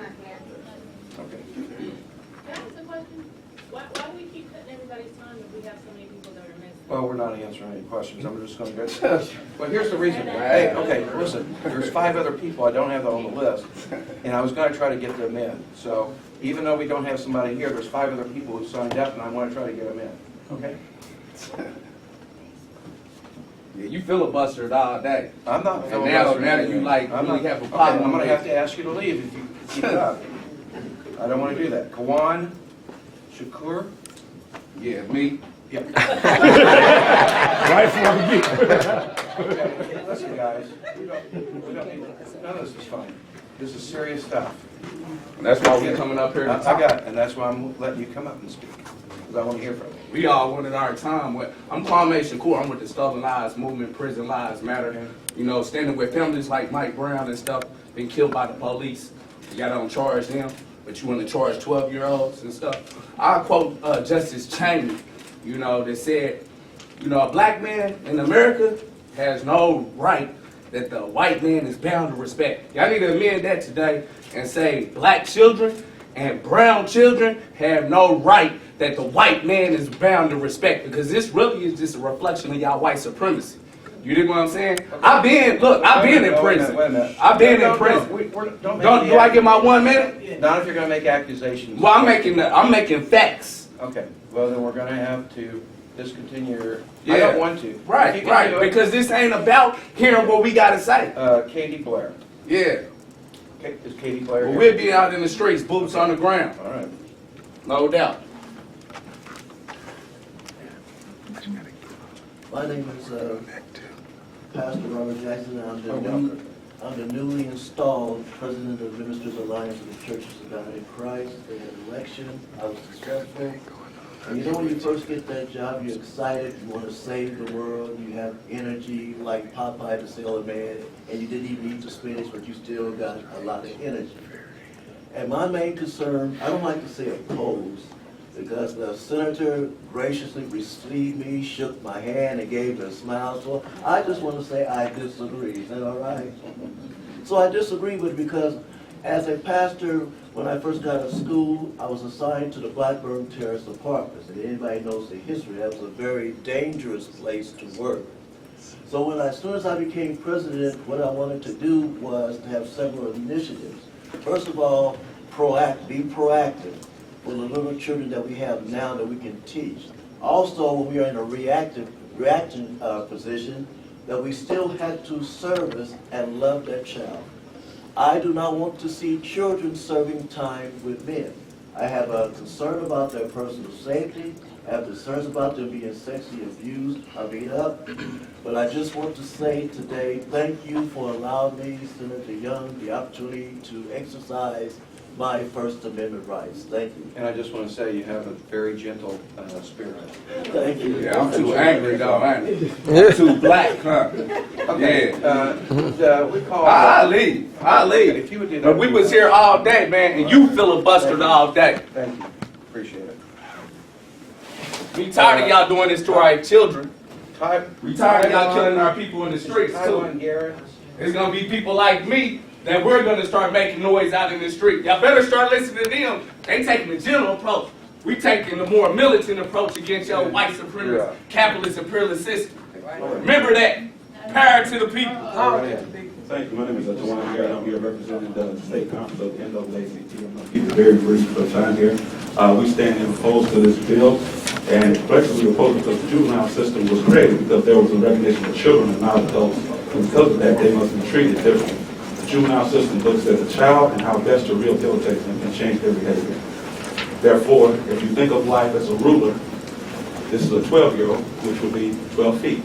Okay. Can I ask a question? Why do we keep cutting everybody's time if we have so many people that are missing? Well, we're not answering any questions. I'm just going to go. Well, here's the reason. Hey, okay, listen. There's 5 other people. I don't have that on the list, and I was going to try to get them in. So even though we don't have somebody here, there's 5 other people who signed up, and I want to try to get them in. Okay? Yeah, you filibustered all day. I'm not And filibustering now anything. you like I'm really not, have a okay, problem. I'm going to with have to ask you to leave if you keep it up. I don't want to do that. Kawan, Shakur. Yeah, me. Yeah. Right for me. Okay, listen, guys. We don't need, none of this is fun. This is serious stuff. That's why we're coming up here. I got it, and that's why I'm letting you come up and speak, because I want to hear from you. We all wanted our time. I'm Kwame Shakur. I'm with the Stolen Lives Movement, Prison Lives Matter. You know, standing with families like Mike Brown and stuff, been killed by the police. You got to charge them, but you want to charge 12-year-olds and stuff. I quote Justice Cheney, you know, that said, you know, a black man in America has no right that the white man is bound to respect. Y'all need to amend that today and say black children and brown children have no right that the white man is bound to respect, because this really is just a reflection of y'all white supremacy. You dig what I'm saying? Okay. I've been in prison. Wait a minute. I've been in prison. Do I get my 1 minute? Not if you're going to make accusations. Well, I'm making facts. Okay, well, then we're going to have to discontinue your, I Yeah. don't want to. If you Right, can right. do it, Because this ain't about hearing what we gotta say. Katie Blair. Yeah. Is Katie Blair Well, here? we'll be out in the streets, boots on the ground. All right. No doubt. My name is Pastor Robert Jackson. I'm the newly installed President of the Ministers Alliance of the Churches of God in Christ. They had an election. I was successful. And you know, when you first get that job, you're excited. You want to save the world. You have energy like Popeye the Sailor Man. And you didn't even eat the spinach, but you still got a lot of energy. And my main concern, I don't like to say opposed, because the senator graciously received me, shook my hand, and gave me a smile. So I just want to say I disagree. Is that all right? So I disagree with it because as a pastor, when I first got out of school, I was assigned to the Blackburn Terrace Apartments. And anybody knows the history, that was a very dangerous place to work. So as soon as I became president, what I wanted to do was to have several initiatives. First of all, be proactive for the little children that we have now that we can teach. Also, when we are in a reaction position, that we still had to service and love that child. I do not want to see children serving time with men. I have a concern about their personal safety. I have concerns about them being sexually abused or beat up. But I just want to say today, thank you for allowing me, Senator Young, the opportunity to exercise my First Amendment rights. Thank you. And I just want to say you have a very gentle spirit. Thank you. Yeah, I'm too angry though, man. I'm too black, huh? Okay, Yeah. we call... I leave. If you would do that. But we was here all day, man, and you filibustered all day. Thank you. Appreciate it. We tired of y'all doing this to our children. Ty- We tired of y'all killing our people in the streets Tywin too. Garrett. It's gonna be people like me that we're gonna start making noise out in the street. Y'all better start listening to them. They taking the general approach. We taking the more militant approach against your white supremacist, capitalist, imperialist system. Remember that. Power to the people. Thank you. My name is Tywin Garrett. I'm here representing the state conference of the NAACP. I'm going to keep it very brief for time here. We stand opposed to this bill, and collectively opposed because the juvenile system was created because there was a recognition of children and not adults. And because of that, they must be treated differently. The juvenile system looks at the child and how best to rehabilitate them and change their behavior. Therefore, if you think of life as a ruler, this is a 12-year-old, which would be 12 feet,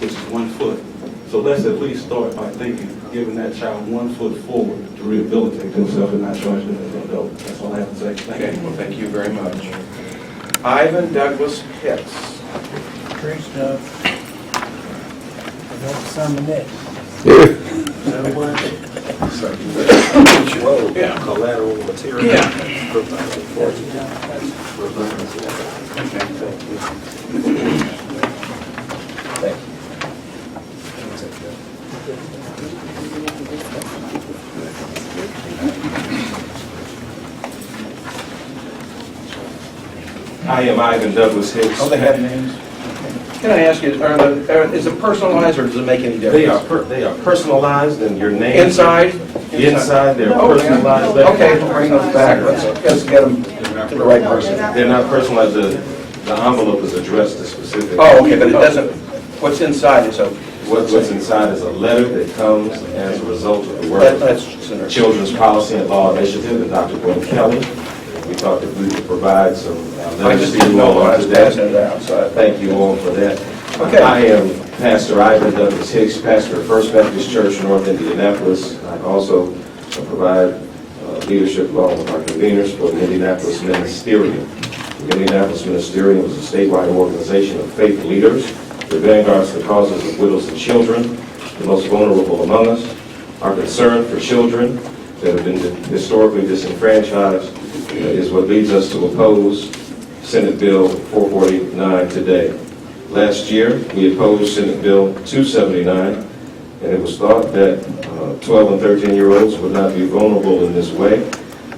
which is 1 foot. So let's at least start by thinking, giving that child 1 foot forward to rehabilitate themselves and not charge them as an adult. That's all I have to say. Thank Okay, you. well, thank you very much. Ivan Douglas Pitts. Great stuff. Some of that. Yeah. Collateral material. Yeah. Provided for you. Okay, thank you. I am Ivan Douglas Hicks. Oh, they have names? Can I ask you, is it personalized or does it make any difference? They are personalized, and your name. Inside? Inside, they're Oh, personalized. okay, we'll bring those back. Let's get them to the right person. They're not personalized. The envelope is addressed to specific. Oh, okay, but it doesn't, what's inside is a, What's inside is a letter that comes as a result of the work that's of Children's Policy and Law Initiative and Dr. Gwen Kelly. We thought that we could provide some I letters just to didn't you know all when I on was today. passing it out, so. Thank you all for that. Okay. I am Pastor Ivan Douglas Hicks, pastor of First Baptist Church, North Indianapolis. I also provide leadership along with our conveners for the Indianapolis Ministerium. The Indianapolis Ministerium is a statewide organization of faith leaders that vanguards the causes of widows and children, the most vulnerable among us. Our concern for children that have been historically disenfranchised is what leads us to oppose Senate Bill 449 today. Last year, we opposed Senate Bill 279, and it was thought that 12 and 13-year-olds would not be vulnerable in this way.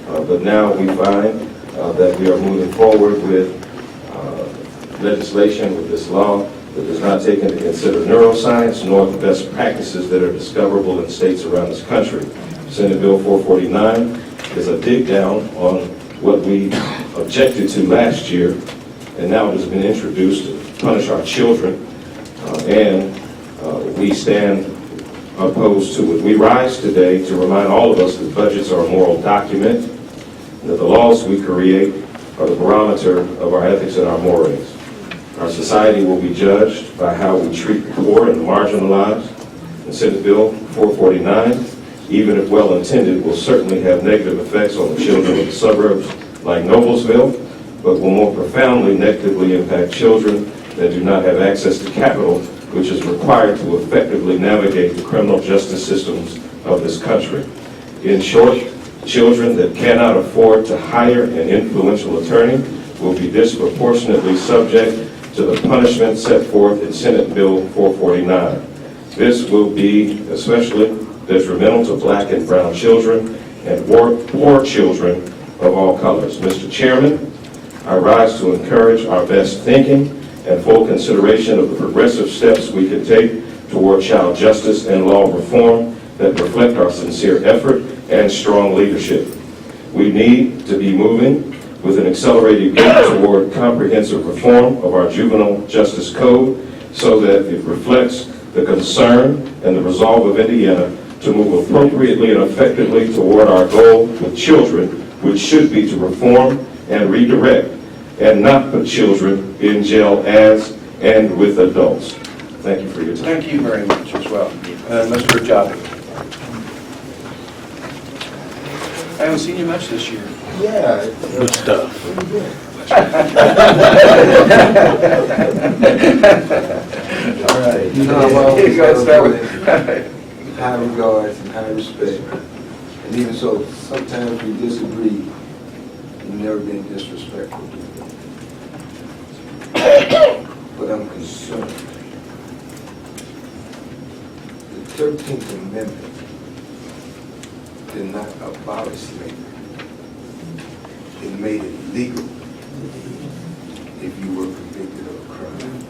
But now we find that we are moving forward with legislation, with this law, that does not take into consider neuroscience nor the best practices that are discoverable in states around this country. Senate Bill 449 is a dig down on what we objected to last year, and now it has been introduced to punish our children, and we stand opposed to it. We rise today to remind all of us that budgets are a moral document, and that the laws we create are the barometer of our ethics and our mores. Our society will be judged by how we treat the poor and the marginalized. And Senate Bill 449, even if well-intended, will certainly have negative effects on the children of the suburbs like Noblesville, but will more profoundly negatively impact children that do not have access to capital, which is required to effectively navigate the criminal justice systems of this country. In short, children that cannot afford to hire an influential attorney will be disproportionately subject to the punishment set forth in Senate Bill 449. This will be especially detrimental to black and brown children and poor children of all colors. Mr. Chairman, I rise to encourage our best thinking and full consideration of the progressive steps we can take toward child justice and law reform that reflect our sincere effort and strong leadership. We need to be moving with an accelerated rate toward comprehensive reform of our juvenile justice code so that it reflects the concern and the resolve of Indiana to move appropriately and effectively toward our goal with children, which should be to reform and redirect and not put children in jail as and with adults. Thank you for your time. Thank you very much as well. Mr. Ajabi. I haven't seen you much this year. Yeah. Good stuff. All right. You know, I'm always You gotta start with. high regards and high respect. And even so, sometimes we disagree. We've never been disrespectful. But I'm concerned. The 13th Amendment did not abolish slavery. It made it legal if you were convicted of a crime.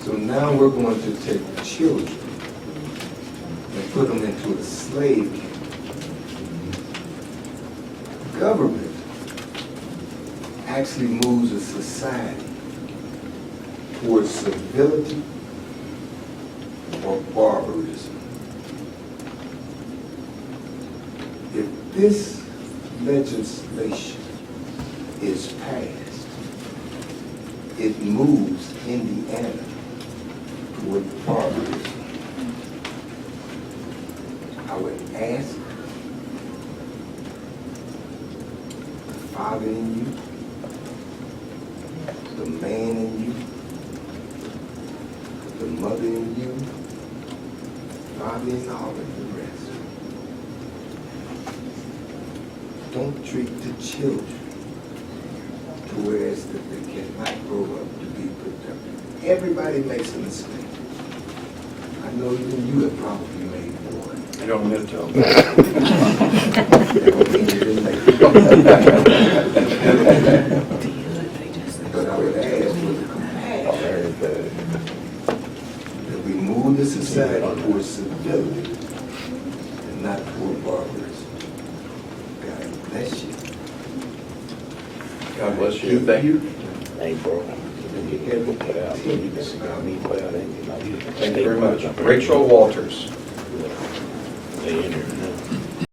So now we're going to take children and put them into a slave camp. Government actually moves a society towards civility or barbarism. If this legislation is passed, it moves Indiana toward barbarism. I would ask the father in you, the man in you, the mother in you, father in all of the rest. Don't treat the children to whereas that they cannot grow up to be productive. Everybody makes a mistake. I know even you have probably made one. You don't admit to them. society towards civility and not toward barbarism. God bless you. God bless you. Thank you. Hey, bro. You can't put out, so you can see me put out anything. Thank you very much. Rachel Walters. They in there now.